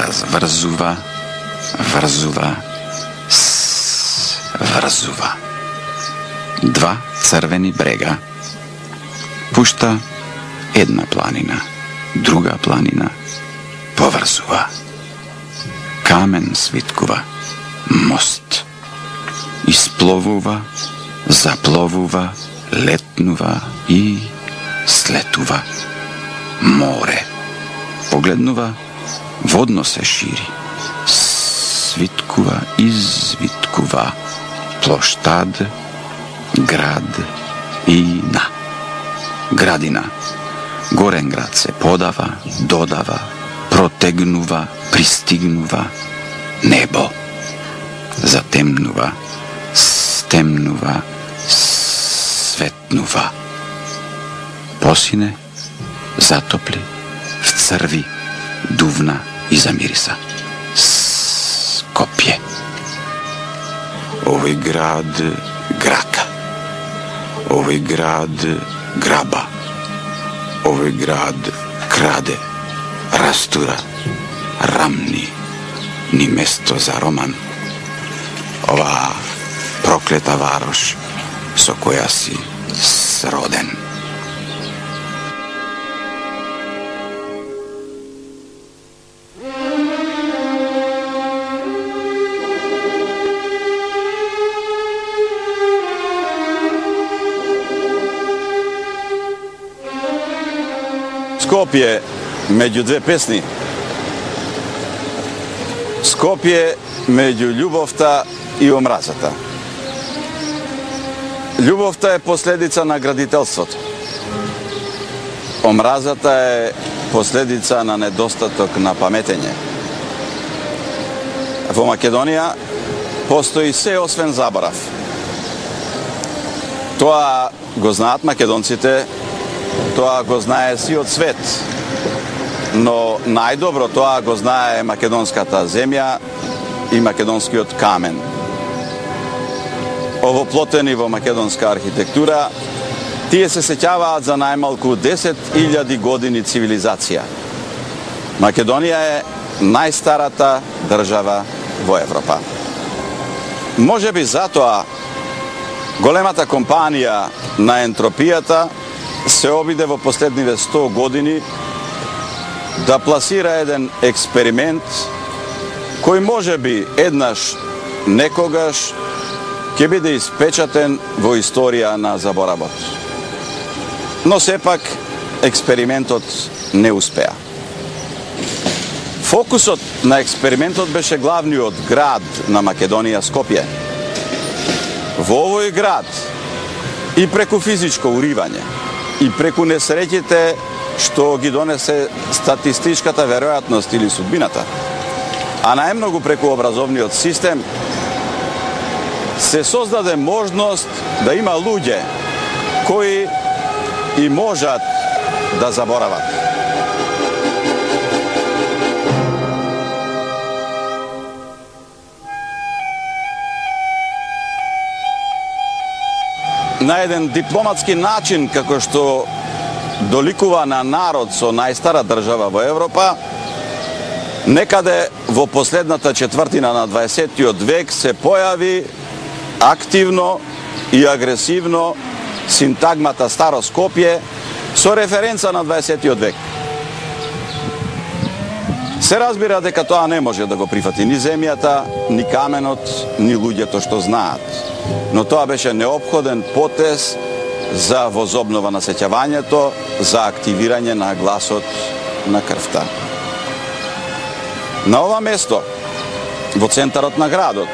разврзува, врзува, врзува. Два crveni bрега. Пушта една планина, друга планина, поврзува. Камен свиткува, мост. Isпловува, запловува, летнува и слетува. Море. Погледнува, водно се шири. Свиткува, извиткува. Площад, град и на. Градина. Горен град се подава, додава, протегнува, пристигнува. Небо. Затемнува, стемнува, светнува. Посине, затопли, вцрви, дувна и замириса. Скопје. Овој град грака. Овој град граба. Овој град краде, растура, рамни, ни место за роман. Ова проклета варош со која си сроден. Скопје меѓу две песни. Скопје меѓу љубовта и омразата. Љубовта е последица на градителството. Омразата е последица на недостаток на паметење. Во Македонија постои се освен заборав. Тоа го знаат македонците, тоа го знае сиот свет, но најдобро тоа го знае македонската земја и македонскиот камен. Овоплотени во македонска архитектура, тие се сеќаваат за најмалку 10.000 години цивилизација. Македонија е најстарата држава во Европа. Можеби затоа големата компанија на ентропијата се обиде во последниве 100 години да пласира еден експеримент кој можеби еднаш некогаш ќе биде испечатен во историја на заборавот. Но сепак експериментот не успеа. Фокусот на експериментот беше главниот град на Македонија, Скопје. Во овој град и преку физичко уривање и преку несреќите што ги донесе статистичката веројатност или судбината, а најмногу преку образовниот систем, се создаде можност да има луѓе кои и можат да заборават. На еден дипломатски начин, како што доликува на народ со најстара држава во Европа, некаде во последната четвртина на 20. век се појави активно и агресивно синтагмата Старо Скопје со референца на 20. век. Се разбира дека тоа не може да го прифати ни земјата, ни каменот, ни луѓето што знаат. Но тоа беше неопходен потез за возобнова на сеќавањето, за активирање на гласот на крвта. На ова место, во центарот на градот,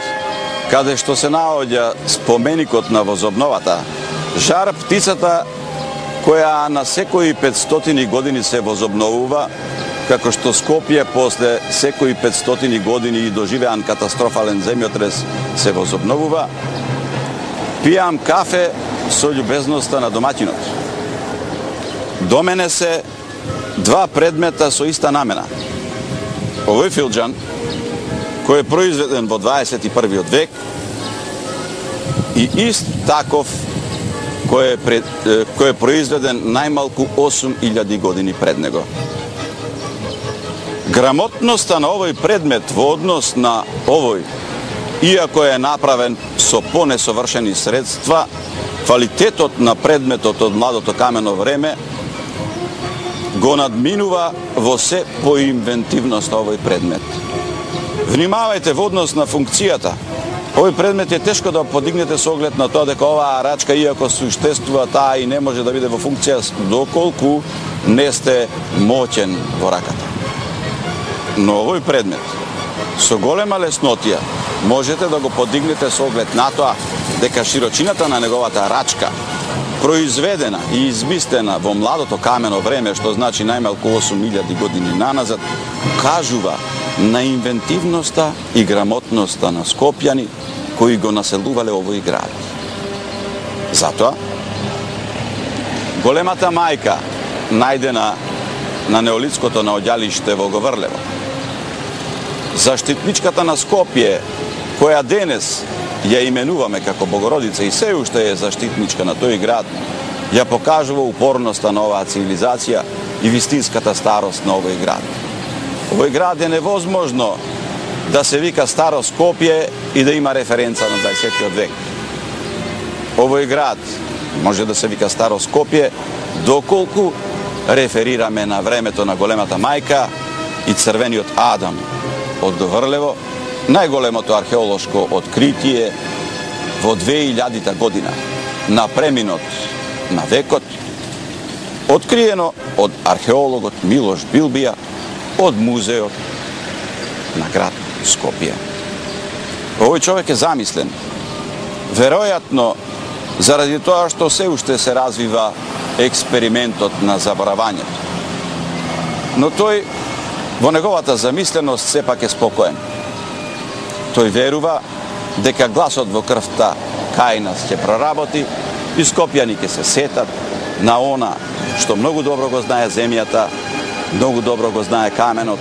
каде што се наоѓа споменикот на возобновата, жар птицата која на секои 500 години се возобновува, како што Скопје после секои 500 години и доживеан катастрофален земјотрес се возобновува, пијам кафе со љубезноста на домаќинот. До мене се два предмета со иста намена. Овој филџан, кој е произведен во 21. век, и ист таков кој е произведен најмалку 8000 години пред него. Грамотноста на овој предмет во однос на овој, иако е направен со понесовршени средства, квалитетот на предметот од младото камено време го надминува во се поинвентивност на овој предмет. Внимавајте во однос на функцијата. Овој предмет е тешко да подигнете со оглед на тоа дека оваа рачка, иако суштествува, таа и не може да биде во функција доколку не сте моќен во раката. Но овој предмет со голема леснотија можете да го подигнете со оглед на тоа дека широчината на неговата рачка, произведена и измислена во младото камено време, што значи најмалку 8000 години наназад, кажува на инвентивноста и грамотноста на скопјани кои го населувале овој град. Затоа, големата мајка, најдена на неолитското наоѓалиште во Говрлево, заштитничката на Скопје, која денес ја именуваме како Богородица и се уште е заштитничка на тој град, ја покажува упорноста на оваа цивилизација и вистинската старост на овој град. Овој град е невозможно да се вика Старо Скопје и да има референца на 20 век. Овој град може да се вика Старо Скопје доколку реферираме на времето на големата мајка и црвениот Адам од Говрлево, најголемото археолошко откритие во 2000 година на преминот на векот, откриено од археологот Милош Билбија од музеот на град Скопје. Овој човек е замислен, веројатно заради тоа што се уште се развива експериментот на заборавањето. Но тој во неговата замисленост сепак е спокоен. Тој верува дека гласот во крвта кај нас ќе проработи и скопјани ќе се сетат на она што многу добро го знае земјата, многу добро го знае каменот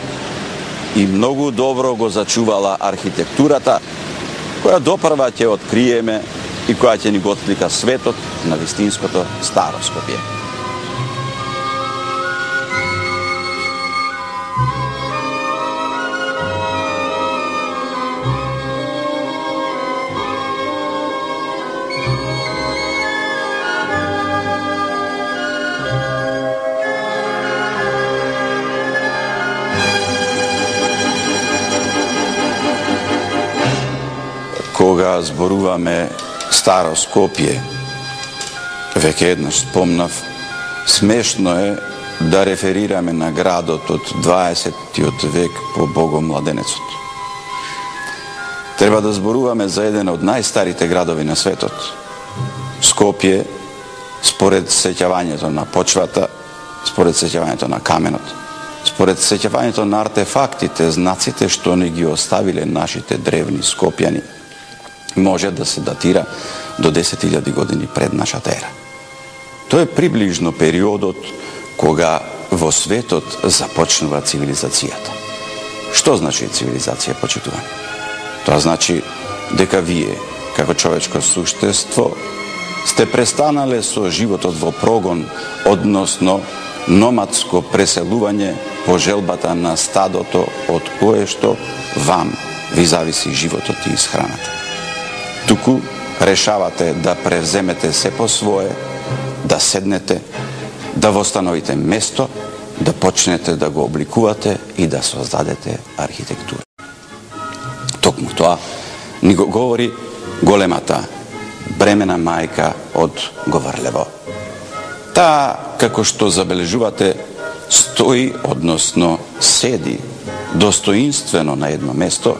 и многу добро го зачувала архитектурата, која допрва ќе откриеме и која ќе ни го отклика светот на вистинското Старо Скопје. Кога зборуваме Старо Скопје, веќе еднаш спомнав, смешно е да реферираме на градот од 20 век по Богомладенецот. Треба да зборуваме за еден од најстарите градови на светот. Скопје, според сеќавањето на почвата, според сеќавањето на каменот, според сеќавањето на артефактите, знаците што не ги оставиле нашите древни скопјани, може да се датира до 10.000 години пред нашата ера. Тоа е приближно периодот кога во светот започнува цивилизацијата. Што значи цивилизација, почитувани? Тоа значи дека вие, како човечко суштество, сте престанале со животот во прогон, односно номадско преселување по желбата на стадото од кое што вам ви зависи животот и исхраната. Туку решавате да превземете се по свое, да седнете, да востановите место, да почнете да го обликувате и да создадете архитектура. Токму тоа ни го говори големата бремена мајка од Говрлево. Таа, како што забележувате, стои, односно седи достоинствено на едно место,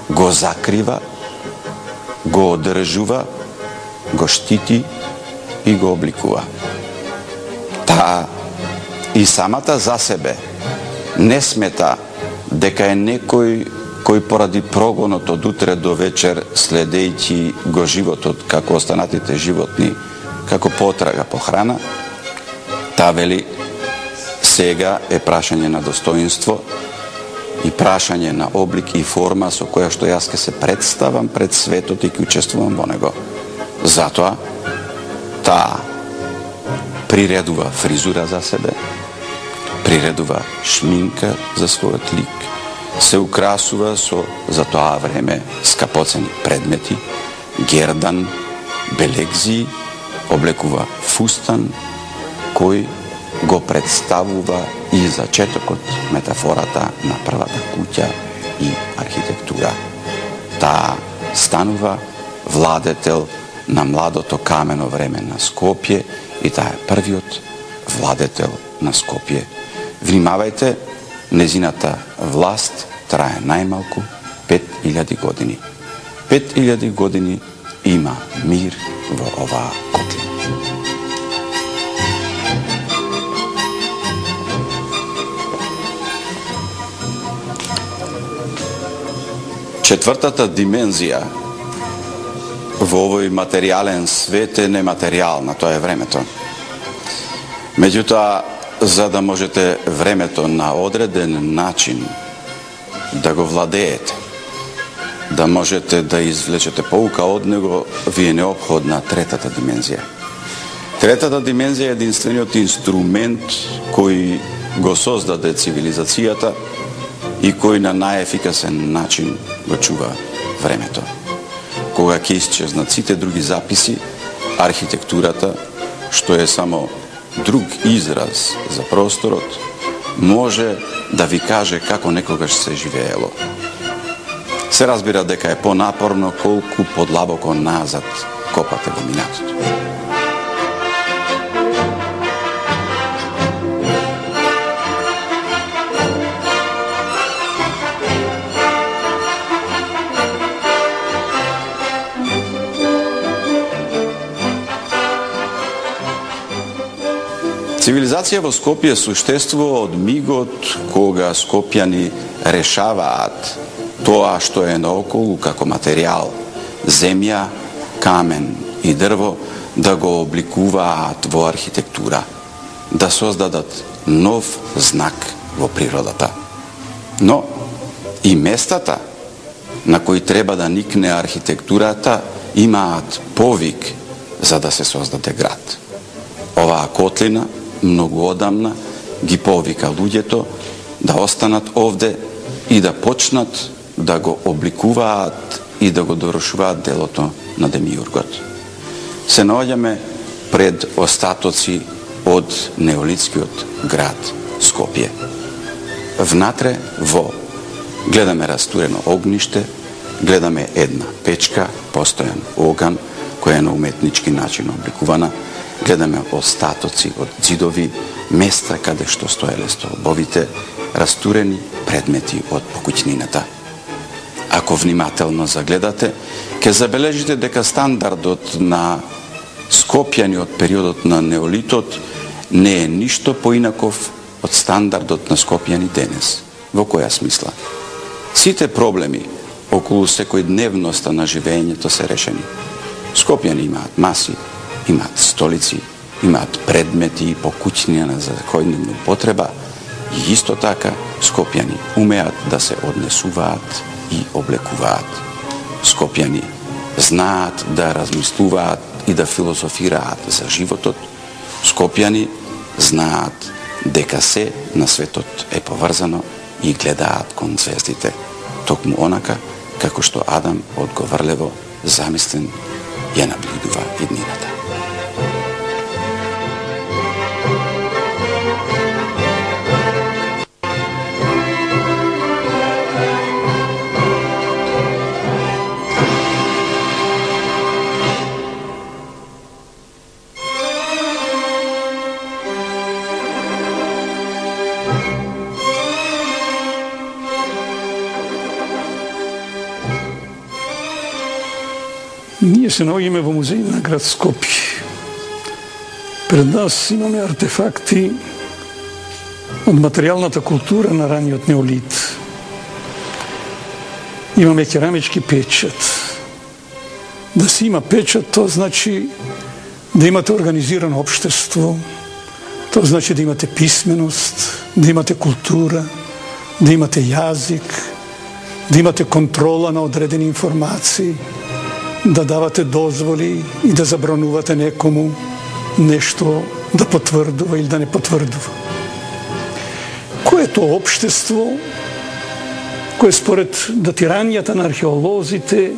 го закрива, го одржува, го штити и го обликува. Таа и самата за себе не смета дека е некој кој поради прогонот од утре до вечер, следејќи го животот како останатите животни, како потрага по храна, таа вели сега е прашање на достоинство и прашање на облик и форма со која што јас ке се представам пред светот и ке учествувам во него. Затоа таа приредува фризура за себе, приредува шминка за својот лик, се украсува со за тоа време скапоцени предмети, гердан, белегзии, облекува фустан, кој го представува и зачетокот, метафората на првата куќа и архитектура. Таа станува владетел на младото камено време на Скопје и таа е првиот владетел на Скопје. Внимавајте, незината власт трае најмалку 5000 години. 5000 години има мир во оваа котлина. Четвртата димензија во овој материјален свет е нематеријална, тоа е времето. Меѓутоа, за да можете времето на одреден начин да го владеете, да можете да извлечете поука од него, ви е неопходна третата димензија. Третата димензија е единствениот инструмент кој го создаде цивилизацијата и кој на најефикасен начин го чува времето. Кога ќе исчезнат сите други записи, архитектурата, што е само друг израз за просторот, може да ви каже како некогаш се живеело. Се разбира дека е понапорно колку подлабоко назад копате во минатото. Цивилизација во Скопје суштествува од мигот кога скопјани решаваат тоа што е наоколу како материјал, земја, камен и дрво, да го обликуваат во архитектура, да создадат нов знак во природата. Но и местата на кои треба да никне архитектурата имаат повик за да се создаде град. Оваа котлина многу одамна ги повика луѓето да останат овде и да почнат да го обликуваат и да го дорошуваат делото на Демиургот. Се наоѓаме пред остатоци од неолитскиот град Скопје. Внатре во гледаме растурено огниште, гледаме една печка, постојан оган, која е на уметнички начин обликувана, гледаме остатоци од ѕидови, места каде што стоеле столбовите, растурени предмети од покуќнината. Ако внимателно загледате, ќе забележите дека стандардот на скопјани од периодот на неолитот не е ништо поинаков од стандардот на скопјани денес. Во која смисла? Сите проблеми околу секојдневноста на живењето се решени. Скопјани имаат маси, имаат столици, имаат предмети и покуќнина за секојдневна употреба и исто така скопјани умеат да се однесуваат и облекуваат. Скопјани знаат да размислуваат и да философираат за животот. Скопјани знаат дека се на светот е поврзано и гледаат кон звездите, токму онака како што Адам одговрливо замислен ја наблюдува иднината. Ние се наоѓаме во музеј на град Скопје. Пред нас имаме артефакти од материјалната култура на раниот неолит. Имаме керамички печат. Да се има печат, тоа значи да имате организирано општество, тоа значи да имате писменост, да имате култура, да имате јазик, да имате контрола на одредени информации, да давате дозволи и да забранувате некому нешто да потврдува или да не потврдува. Кое е тоа општество кое според датирањата на археолозите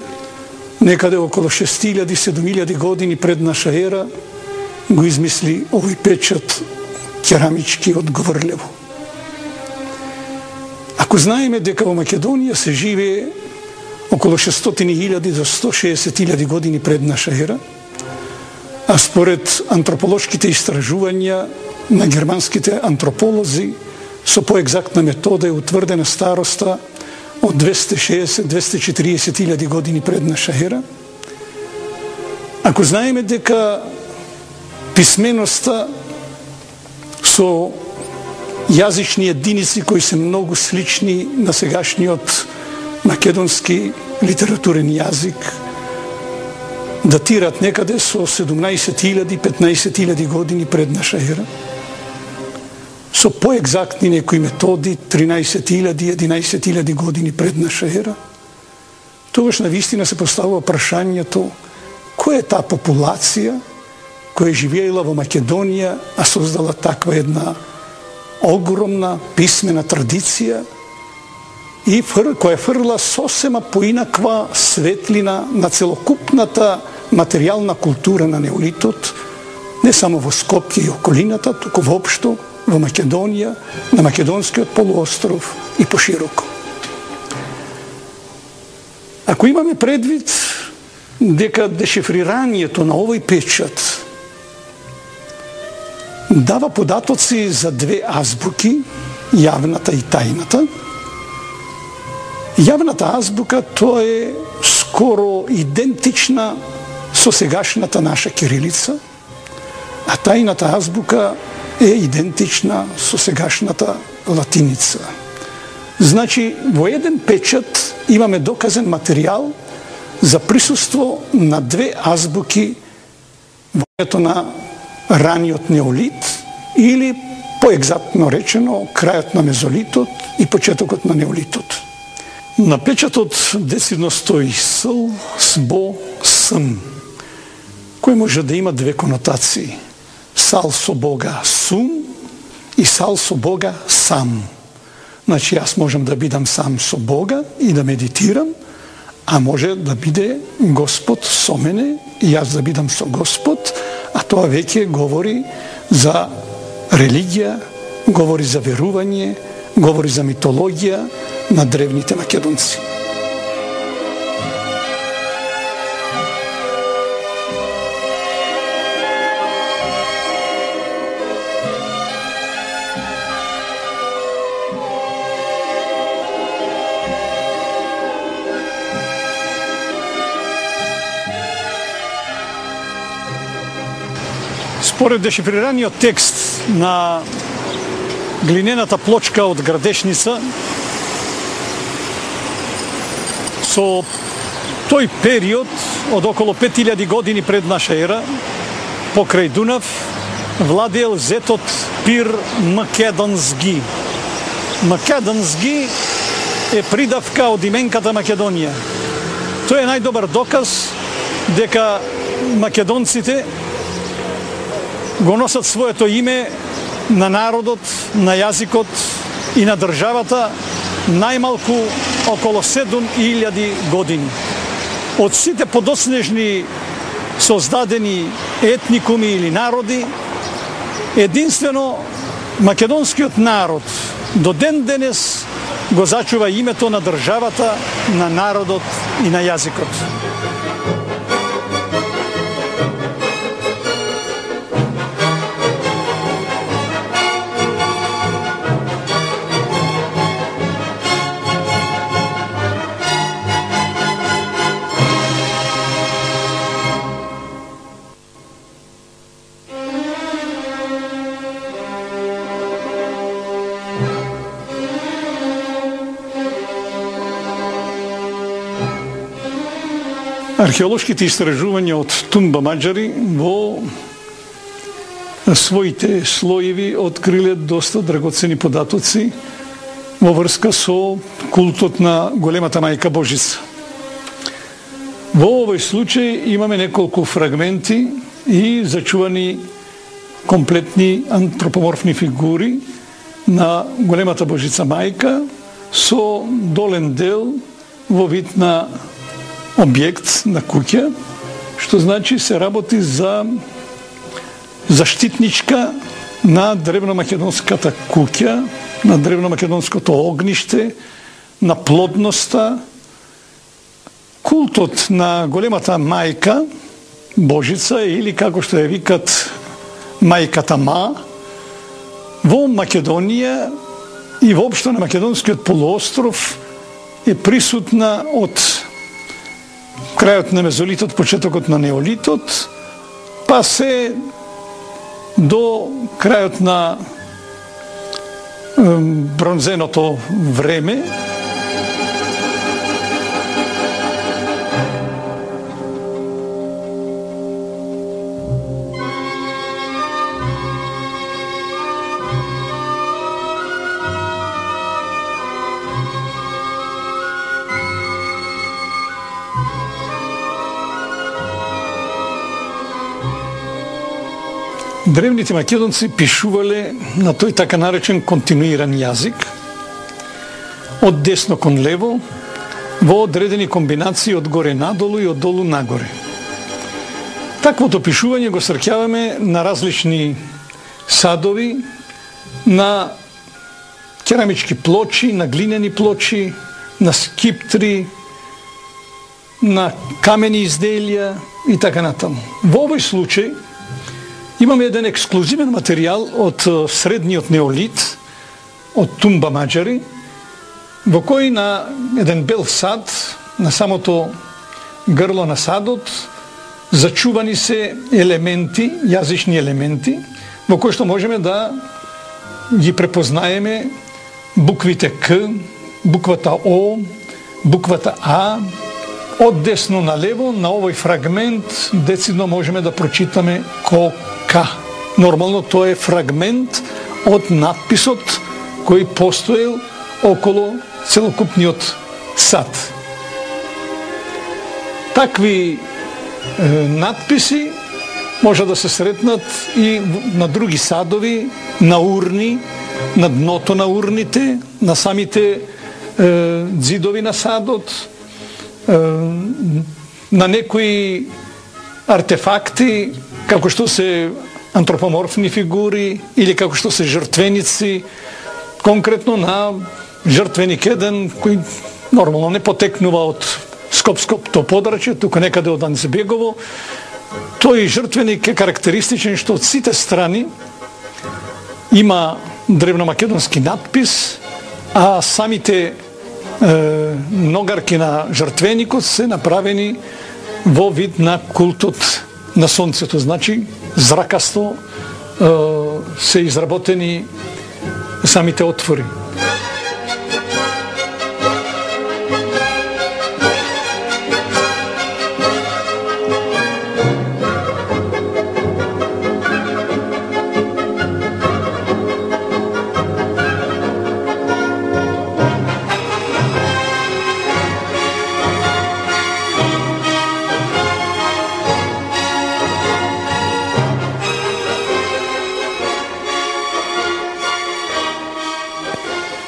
некаде около 6000-7000 години пред наша ера го измисли овој печат керамички од Гврлево. Ако знаеме дека во Македонија се живее около 600.000 до 160.000 години пред наша ера, а според антрополошките истражувања на германските антрополози со поекзактна метода е утврдена староста од 260-240.000 години пред наша ера. Ако знаеме дека писменоста со јазични единици кои се многу слични на сегашниот македонски литературен јазик датират некаде со 17.000-15.000 години пред наша ера, со поекзактни некои методи 13.000-11.000 години пред наша ера, тогаш навистина се поставува прашањето која е таа популација која живеела во Македонија, а создала таква една огромна писмена традиција и која фрла сосема поинаква светлина на целокупната материјална култура на неолитот, не само во Скопје и околината, туку воопшто во Македонија, на Македонскиот полуостров и пошироко. Ако имаме предвид дека дешифрирањето на овој печат дава податоци за две азбуки, јавната и тајната. Јавната азбука тоа е скоро идентична со сегашната наша кирилица, а тајната азбука е идентична со сегашната латиница. Значи, во еден печат имаме доказен материјал за присуство на две азбуки во времето на раниот неолит или, поекзактно речено, крајот на мезолитот и почетокот на неолитот. На печатот децидно стои сл, сбо, см, кој може да има две конотации. Сал со Бога сум и сал со Бога сам. Значи, јас можам да бидам сам со Бога и да медитирам, а може да биде Господ со мене и јас да бидам со Господ, а тоа веќе говори за религија, говори за верување, говори за митологија на древните македонци. Според дешифрираниот текст на глинената плочка од Градешница, со тој период од около 5000 години пред наша ера, покрај Дунав, владеел зетот Пир Македонски. Македонски е придавка од именката Македонија. Тој е најдобар доказ дека македонците го носат своето име на народот, на јазикот и на државата најмалку около 7000 години. Од сите подоснежни создадени етникуми или народи, единствено македонскиот народ до ден денес го зачува името на државата, на народот и на јазикот. Археолошките истражувања од Тумба Маџари во своите слоеви откриле доста драгоцени податоци во врска со култот на големата мајка Божица. Во овој случај имаме неколку фрагменти и зачувани комплетни антропоморфни фигури на големата Божица мајка со долен дел во вид на објект на куќа, што значи се работи за заштитничка на древномакедонската куќа, на древномакедонското огниште, на плодноста. Култот на големата мајка Божица, или како што ја викат мајката Ма, во Македонија и воопшто на македонскиот полуостров е присутна од крајот на мезолитот, почетокот на неолитот, па се до крајот на бронзеното време. Древните македонци пишувале на тој така наречен континуиран јазик, од десно кон лево, во одредени комбинации од горе надолу и од долу нагоре. Таквото пишување го среќаваме на различни садови, на керамички плочи, на глинени плочи, на скиптри, на камени изделија и така натаму. Во овој случај имаме еден ексклузивен материјал од средниот неолит, од Тумба Маџари, во кој на еден бел сад, на самото грло на садот, зачувани се елементи, јазични елементи, во кои што можеме да ги препознаеме буквите К, буквата О, буквата А. Од десно на лево на овој фрагмент децидно можеме да прочитаме К. Нормално тоа е фрагмент од надписот кој постоел околу целокупниот сад. Такви надписи може да се сретнат и на други садови, на урни, на дното на урните, на самите ѕидови на садот, на некои артефакти, како што се антропоморфни фигури или како што се жртвеници, конкретно на жртвеник еден кој нормално не потекнува од Скопското подрачје, тука некаде од Анзебегово. Тој жртвеник е карактеристичен што од сите страни има древномакедонски надпис, а самите ногарки на жртвеникот се направени во вид на култот на сонцето, значи зракасто се изработени самите отвори.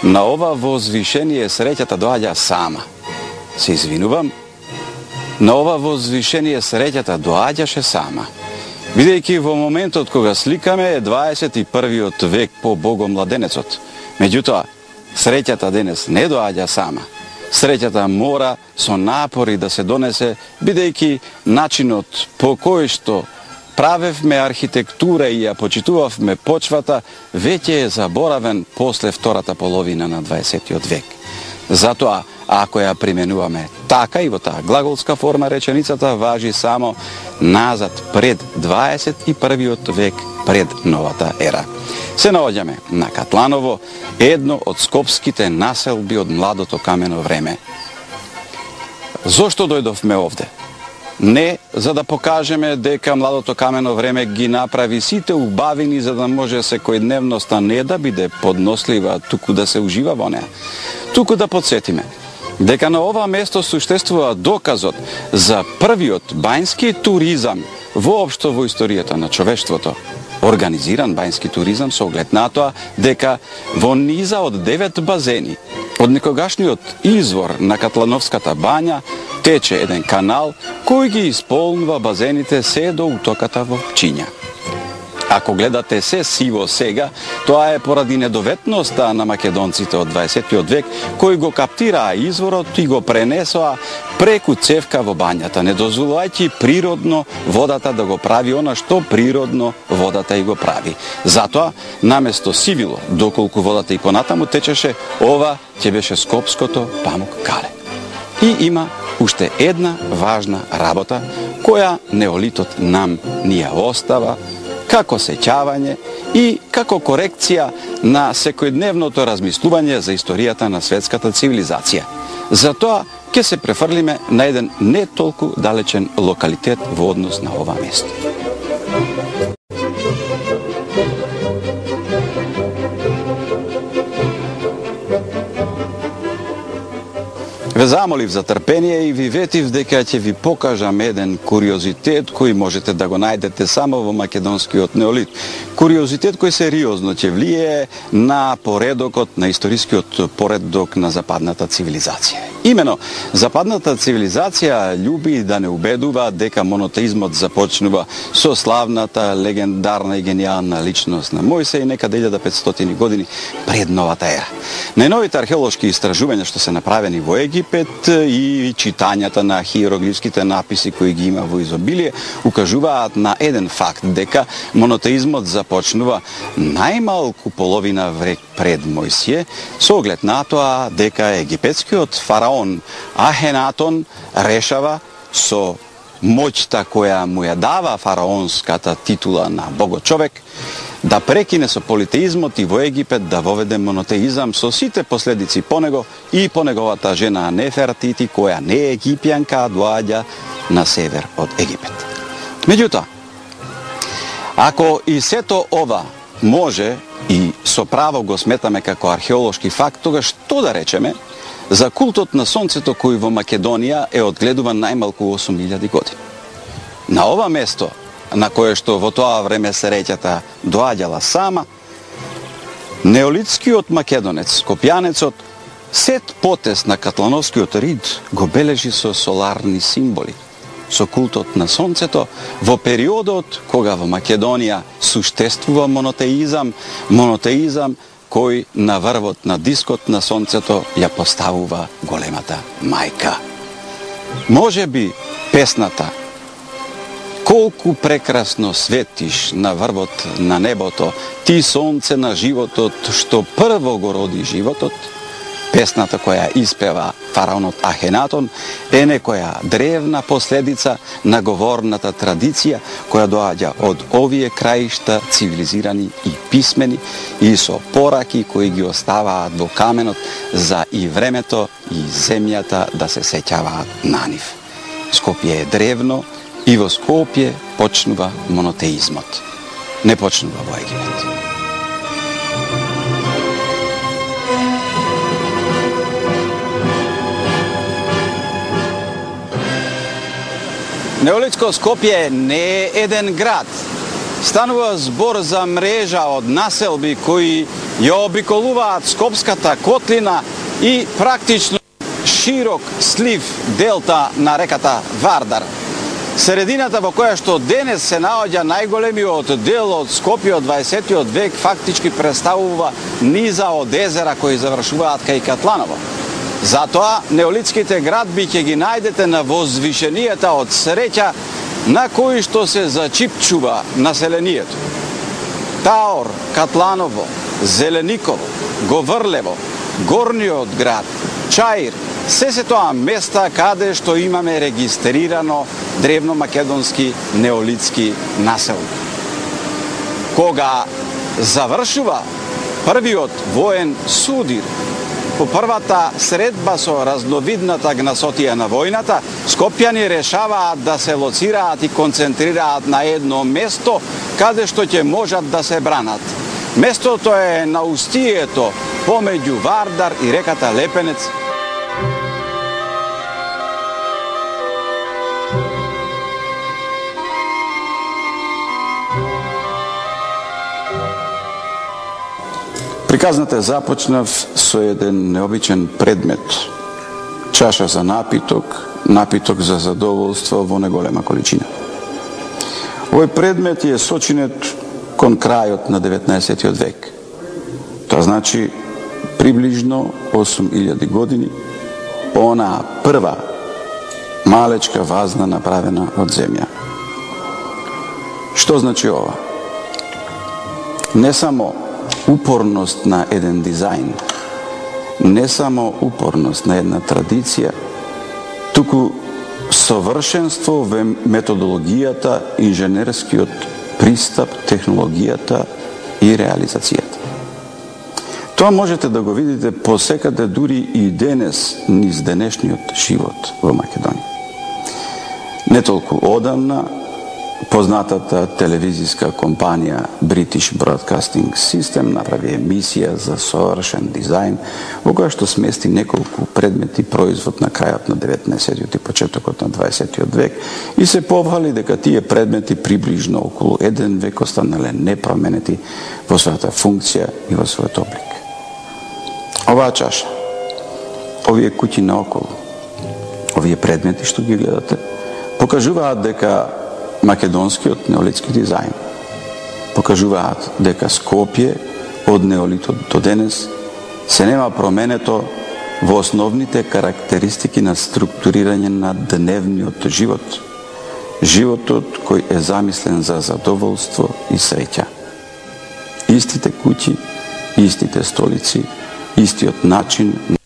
На ова возвишение среќата доаѓа сама. Се извинувам. На ова возвишение среќата доаѓаше сама. Бидејќи во моментот кога сликаме е 21. век по Богомладенецот. Меѓутоа, среќата денес не доаѓа сама. Среќата мора со напори да се донесе, бидејќи начинот по кој што правевме архитектура и ја почитувавме почвата, веќе е заборавен после втората половина на 20. век. Затоа, ако ја применуваме така и во таа глаголска форма, реченицата важи само назад пред 21. век, пред новата ера. Се наоѓаме на Катланово, едно од скопските населби од младото камено време. Зошто дојдовме овде? Не за да покажеме дека младото камено време ги направи сите убавини за да може секојдневноста не да биде поднослива, туку да се ужива во неа. Туку да подсетиме дека на ова место суштествува доказот за првиот бањски туризам воопшто во историјата на човештвото. организиран бањски туризам со оглед на тоа дека во низа од 9 базени од некогашниот извор на Катлановската бања тече еден канал кој ги исполнува базените се до утоката во Пчиња. Ако гледате се сиво сега, тоа е поради недоветноста на македонците од 20 век, кои го каптираа изворот и го пренесоа преку цевка во бањата, не дозволувајќи природно водата да го прави она што природно водата и го прави. Затоа, наместо сивило, доколку водата и понатаму течеше, ова ќе беше Скопското памук кале. И има уште една важна работа, која неолитот нам ни ја остава, како сеќавање и како корекција на секојдневното размислување за историјата на светската цивилизација. Затоа ќе се префрлиме на еден не толку далечен локалитет во однос на ова место. Ве замолив за трпение и ви ветив дека ќе ви покажам еден куриозитет кој можете да го најдете само во македонскиот неолит. Куриозитет кој сериозно ќе влие на поредокот, на историскиот поредок на западната цивилизација. Имено, западната цивилизација љуби да не убедува дека монотеизмот започнува со славната, легендарна и генијална личност на Мојсей некаде 1500 години пред новата ера. Најновите археолошки истражувања што се направени во Египет и читањата на хиероглифските написи кои ги има во изобилие укажуваат на еден факт, дека монотеизмот започнува најмалку половина век пред Мојсие, со оглед на тоа дека египетскиот фараон Ахенатон решава со моќта која му ја дава фараонската титула на богочовек да прекине со политеизмот и во Египет да воведе монотеизам со сите последици по него и по неговата жена Нефертити, која не е египјанка, а доаѓа на север од Египет. Меѓутоа, ако и сето ова може и со право го сметаме како археолошки факт, тогаш што да речеме за култот на сонцето кој во Македонија е одгледуван најмалку 8000 години. На ова место, на кое што во тоа време среќата доаѓала сама, неолитскиот македонец, скопјанецот, сет потес на Катлановскиот рид го бележи со соларни символи, со култот на сонцето во периодот кога во Македонија суштествува монотеизам кој на врвот на дискот на сонцето ја поставува големата мајка. Може би песната "Колку прекрасно светиш на врвот на небото, ти сонце на животот, што прво го роди животот", песната која испева фараонот Ахенатон е некоја древна последица на говорната традиција која доаѓа од овие краишта цивилизирани и писмени и со пораки кои ги оставаат во каменот за и времето и земјата да се сеќаваат на нив. Скопје е древно и во Скопје почнува монотеизмот. Не почнува во Египет. Неолитско Скопје не е еден град. Станува збор за мрежа од населби кои ја обиколуваат Скопската котлина и практично широк слив делта на реката Вардар. Средината во која што денес се наоѓа најголемиот дел од Скопје од 20 век фактички представува низа од езера кои завршуваат кај Катланово. Затоа неолитските градби ќе ги најдете на возвишенијата од среќа на кои што се зачипчува населението. Таор, Катланово, Зелениково, Говрлево, Горниот град, Чаир, се тоа места каде што имаме регистрирано древно македонски неолитски населби. Кога завршува првиот воен судир по првата средба со разновидната гнасотија на војната, скопјани решаваат да се лоцираат и концентрираат на едно место каде што ќе можат да се бранат. Местото е на устието помеѓу Вардар и реката Лепенец. Приказната започнав со еден необичен предмет. Чаша за напиток за задоволство во неголема количина. Овој предмет е сочинет кон крајот на 19. век. Тоа значи приближно 8000 години по онаа прва малечка вазна направена од земја. Што значи ова? Не само упорност на еден дизајн, не само упорност на една традиција, туку совршенство во методологијата, инженерскиот пристап, технологијата и реализацијата. Тоа можете да го видите посекаде дури и денес низ денешниот живот во Македонија. Не толку одамна, познатата телевизиска компанија British Broadcasting System направи емисија за совршен дизајн, во која што смести неколку предмети производ на крајот на 19. и почетокот на 20. век и се повали дека тие предмети приближно околу еден век останале непроменети во својата функција и во својот облик. Оваа чаша, овие куќи наоколу, овие предмети што ги гледате, покажуваат дека македонскиот неолитски дизајн, покажуваат дека Скопје од неолитот до денес се нема променето во основните карактеристики на структурирање на дневниот живот, животот кој е замислен за задоволство и среќа. Истите куќи, истите столици, истиот начин на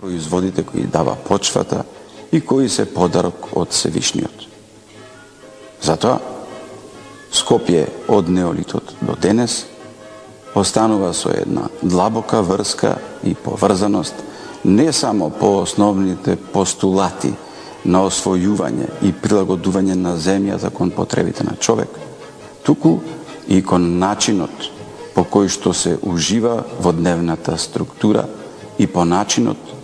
производите кои дава почвата и кои се подарок од Севишниот. Затоа, Скопје од неолитот до денес останува со една длабока врска и поврзаност не само по основните постулати на освојување и прилагодување на земјата кон потребите на човек, туку и кон начинот по кој што се ужива во дневната структура и по начинот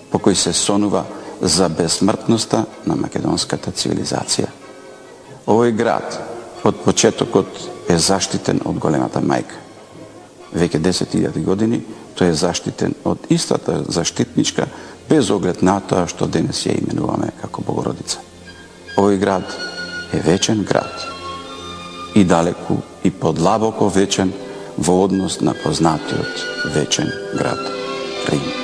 по кој се сонува за безсмртноста на македонската цивилизација. Овој град од почетокот е заштитен од големата мајка. Веќе 10.000 години тој е заштитен од истата заштитничка, без оглед на тоа што денес ја именуваме како Богородица. Овој град е вечен град и далеку и подлабоко вечен во однос на познатиот вечен град Рим.